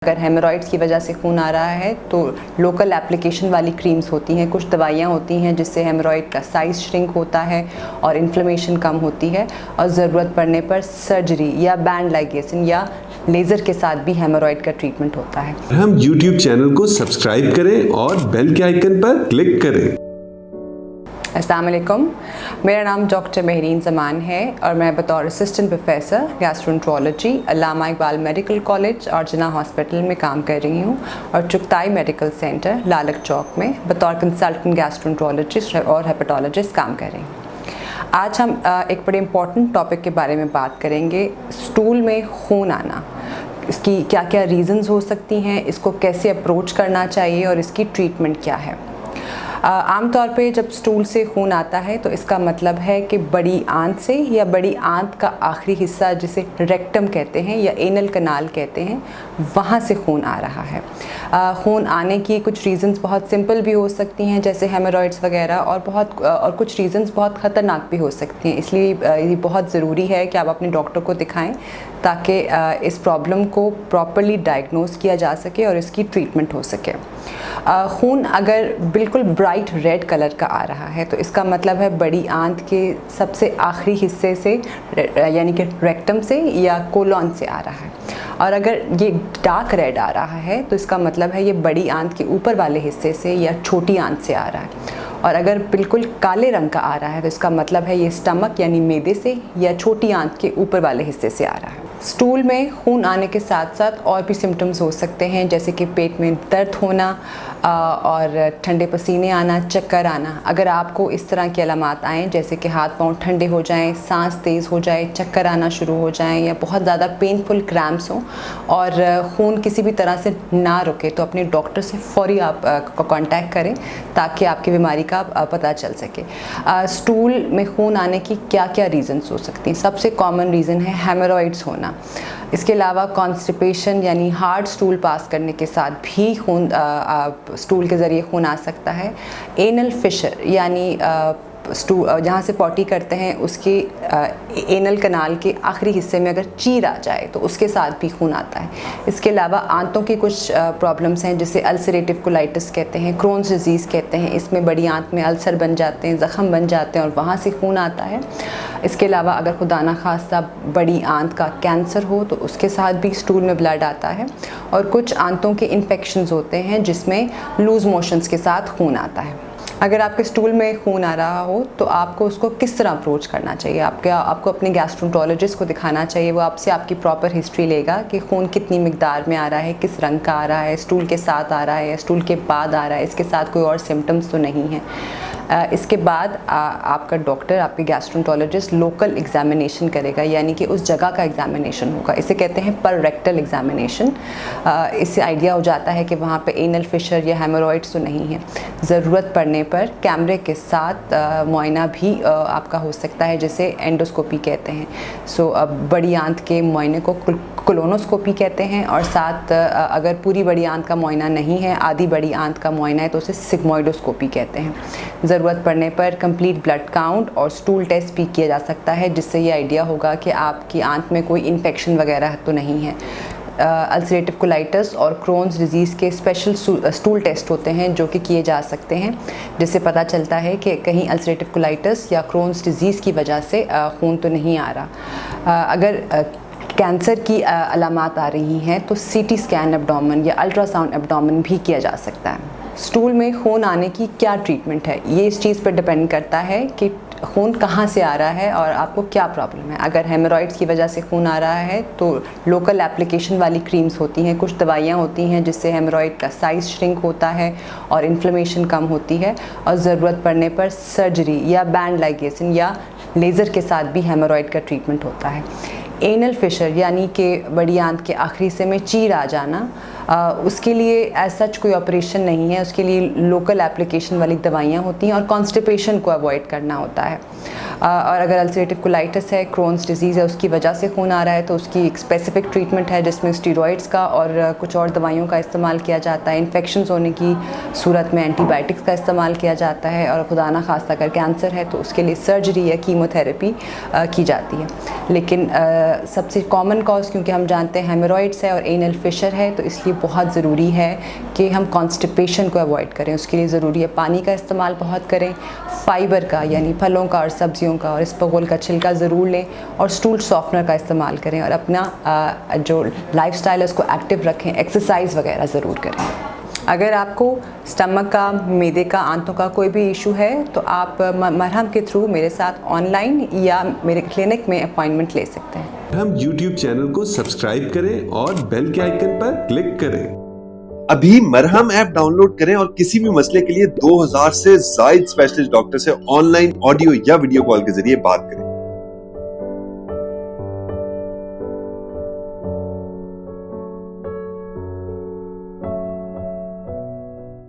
अगर हेमोरॉइड्स की वजह से खून आ रहा है तो लोकल एप्लीकेशन वाली क्रीम्स होती हैं, कुछ दवाइयाँ होती हैं जिससे हेमोरॉइड का साइज़ श्रिंक होता है और इन्फ्लेमेशन कम होती है और ज़रूरत पड़ने पर सर्जरी या बैंड लाइगेशन या लेज़र के साथ भी हेमोरॉइड का ट्रीटमेंट होता है। हम YouTube चैनल को सब्सक्राइब करें और बेल के आइकन पर क्लिक करें। अस्सलाम वालेकुम, मेरा नाम डॉक्टर महरीन ज़मान है और मैं बतौर असिस्टेंट प्रोफेसर गैस्ट्रोएंटरोलॉजी अल्लामा इकबाल मेडिकल कॉलेज और जिना हॉस्पिटल में काम कर रही हूँ और चुगताई मेडिकल सेंटर लालक चौक में बतौर कंसल्टेंट गैस्ट्रोएंटरोलॉजिस्ट और हेपेटोलॉजिस्ट काम कर रही हूँ। आज हम एक बड़े इम्पॉर्टेंट टॉपिक के बारे में बात करेंगे, स्टूल में खून आना। इसकी क्या क्या रीज़न्स हो सकती हैं, इसको कैसे अप्रोच करना चाहिए और इसकी ट्रीटमेंट क्या है। आमतौर पे जब स्टूल से खून आता है तो इसका मतलब है कि बड़ी आंत से या बड़ी आंत का आखिरी हिस्सा जिसे रेक्टम कहते हैं या एनल कनाल कहते हैं, वहाँ से खून आ रहा है। खून आने की कुछ रीज़न्स बहुत सिंपल भी हो सकती हैं जैसे हेमोरॉइड्स वगैरह और कुछ रीज़न्स बहुत ख़तरनाक भी हो सकती हैं। इसलिए ये बहुत ज़रूरी है कि आप अपने डॉक्टर को दिखाएं ताकि इस प्रॉब्लम को प्रॉपर्ली डायग्नोस किया जा सके और इसकी ट्रीटमेंट हो सके। खून अगर बिल्कुल ब्राइट रेड कलर का आ रहा है तो इसका मतलब है बड़ी आंत के सबसे आखिरी हिस्से से यानी कि रेक्टम से या कोलॉन से आ रहा है। और अगर ये डार्क रेड आ रहा है तो इसका मतलब है ये बड़ी आंत के ऊपर वाले हिस्से से या छोटी आंत से आ रहा है। और अगर बिल्कुल काले रंग का आ रहा है तो इसका मतलब है ये स्टमक यानी मैदे से या छोटी आंत के ऊपर वाले हिस्से से आ रहा है। स्टूल में खून आने के साथ साथ और भी सिम्टम्स हो सकते हैं जैसे कि पेट में दर्द होना और ठंडे पसीने आना, चक्कर आना। अगर आपको इस तरह की अलामात आएँ जैसे कि हाथ पांव ठंडे हो जाएं, सांस तेज़ हो जाए, चक्कर आना शुरू हो जाएं या बहुत ज़्यादा पेनफुल क्रैम्प्स हों और खून किसी भी तरह से ना रुके तो अपने डॉक्टर से फ़ौरी आप कांटेक्ट करें ताकि आपकी बीमारी का पता चल सके। स्टूल में खून आने की क्या क्या रीज़न्स हो सकती हैं। सबसे कॉमन रीज़न है हेमोरॉइड्स होना। इसके अलावा कॉन्स्टिपेशन यानी हार्ड स्टूल पास करने के साथ भी खून स्टूल के ज़रिए खून आ सकता है। एनल फिशर यानी जहाँ से पॉटी करते हैं उसके एनल कनाल के आखिरी हिस्से में अगर चीर आ जाए तो उसके साथ भी खून आता है। इसके अलावा आंतों की कुछ प्रॉब्लम्स हैं जिसे अल्सरेटिव कोलाइटिस कहते हैं, क्रोन्स डिजीज़ कहते हैं। इसमें बड़ी आंत में अल्सर बन जाते हैं, ज़ख़म बन जाते हैं और वहाँ से खून आता है। इसके अलावा अगर खुदा न खास्ता बड़ी आंत का कैंसर हो तो उसके साथ भी स्टूल में ब्लड आता है। और कुछ आंतों के इन्फेक्शंस होते हैं जिसमें लूज़ मोशंस के साथ खून आता है। अगर आपके स्टूल में खून आ रहा हो तो आपको उसको किस तरह अप्रोच करना चाहिए। आपको अपने गैस्ट्रोएंटरोलॉजिस्ट को दिखाना चाहिए। वो आपसे आपकी प्रॉपर हिस्ट्री लेगा कि खून कितनी मिकदार में आ रहा है, किस रंग का आ रहा है, स्टूल के साथ आ रहा है या स्टूल के बाद आ रहा है, इसके साथ कोई और सिम्टम्स तो नहीं है। इसके बाद आपका डॉक्टर, आपके गैस्ट्रोएंटरोलॉजिस्ट लोकल एग्जामिनेशन करेगा यानी कि उस जगह का एग्जामिनेशन होगा। इसे कहते हैं पर रेक्टल एग्जामिनेशन। इससे आइडिया हो जाता है कि वहाँ पे एनल फिशर या हेमोरॉइड्स तो नहीं है। ज़रूरत पड़ने पर कैमरे के साथ मुआयना भी आपका हो सकता है जिसे एंडोस्कोपी कहते हैं। बड़ी आंत के मुआयने को कोलोनोस्कोपी कहते हैं और साथ अगर पूरी बड़ी आंत का मुआयना नहीं है, आधी बड़ी आंत का मुआयना है तो उसे सिग्मोइडोस्कोपी कहते हैं। ज़रूरत पड़ने पर कंप्लीट ब्लड काउंट और स्टूल टेस्ट भी किया जा सकता है जिससे ये आइडिया होगा कि आपकी आंत में कोई इन्फेक्शन वगैरह तो नहीं है। अल्सरेटिव कोलाइटिस और क्रोन्स डिजीज़ के स्पेशल स्टूल टेस्ट होते हैं जो कि किए जा सकते हैं जिससे पता चलता है कि कहीं अल्सरेटिव कोलाइटिस या क्रोन्स डिजीज़ की वजह से खून तो नहीं आ रहा। अगर कैंसर की अलामात आ रही हैं तो सीटी स्कैन एब्डोमेन या अल्ट्रासाउंड एब्डोमेन भी किया जा सकता है। स्टूल में खून आने की क्या ट्रीटमेंट है, ये इस चीज़ पर डिपेंड करता है कि खून कहाँ से आ रहा है और आपको क्या प्रॉब्लम है। अगर हेमोरॉइड्स की वजह से खून आ रहा है तो लोकल एप्लीकेशन वाली क्रीम्स होती हैं, कुछ दवाइयाँ होती हैं जिससे हेमोरॉइड का साइज़ श्रिंक होता है और इन्फ्लेमेशन कम होती है और ज़रूरत पड़ने पर सर्जरी या बैंड लाइगेशन या लेज़र के साथ भी हेमोरॉइड का ट्रीटमेंट होता है। एनल फिशर यानी कि बड़ी आंत के आखिरी हिस्से में चीर आ जाना उसके लिए एज सच कोई ऑपरेशन नहीं है, उसके लिए लोकल एप्लीकेशन वाली दवाइयाँ होती हैं और कॉन्स्टिपेशन को अवॉइड करना होता है। और अगर अल्सरेटिव कोलाइटिस है, क्रोन्स डिजीज़ है, उसकी वजह से खून आ रहा है तो उसकी एक स्पेसिफिक ट्रीटमेंट है जिसमें स्टीरॉइड्स का और कुछ और दवाइयों का इस्तेमाल किया जाता है। इन्फेक्शंस होने की सूरत में एंटीबायोटिक्स का इस्तेमाल किया जाता है, और खुदा ना खास्ता अगर कैंसर है तो उसके लिए सर्जरी या कीमोथेरेपी की जाती है। लेकिन सबसे कॉमन कॉज, क्योंकि हम जानते हैं हेमोरॉइड्स है और एनल फिशर है, तो इसलिए बहुत ज़रूरी है कि हम कॉन्स्टिपेशन को अवॉइड करें। उसके लिए ज़रूरी है पानी का इस्तेमाल बहुत करें, फाइबर का यानी फलों का और सब्जियों का और इसबगोल का छिलका ज़रूर लें, और स्टूल सॉफ्टनर का इस्तेमाल करें, और अपना जो लाइफस्टाइल है उसको एक्टिव रखें, एक्सरसाइज वगैरह ज़रूर करें। अगर आपको स्टमक का, मैदे का, आंतों का कोई भी इशू है तो आप मरहम के थ्रू मेरे साथ ऑनलाइन या मेरे क्लिनिक में अपॉइंटमेंट ले सकते हैं। हम YouTube चैनल को सब्सक्राइब करें और बेल के आइकन पर क्लिक करें। अभी मरहम ऐप डाउनलोड करें और किसी भी मसले के लिए 2000 से ज्यादा स्पेशलिस्ट डॉक्टर से ऑनलाइन, ऑडियो या वीडियो कॉल के जरिए बात करें।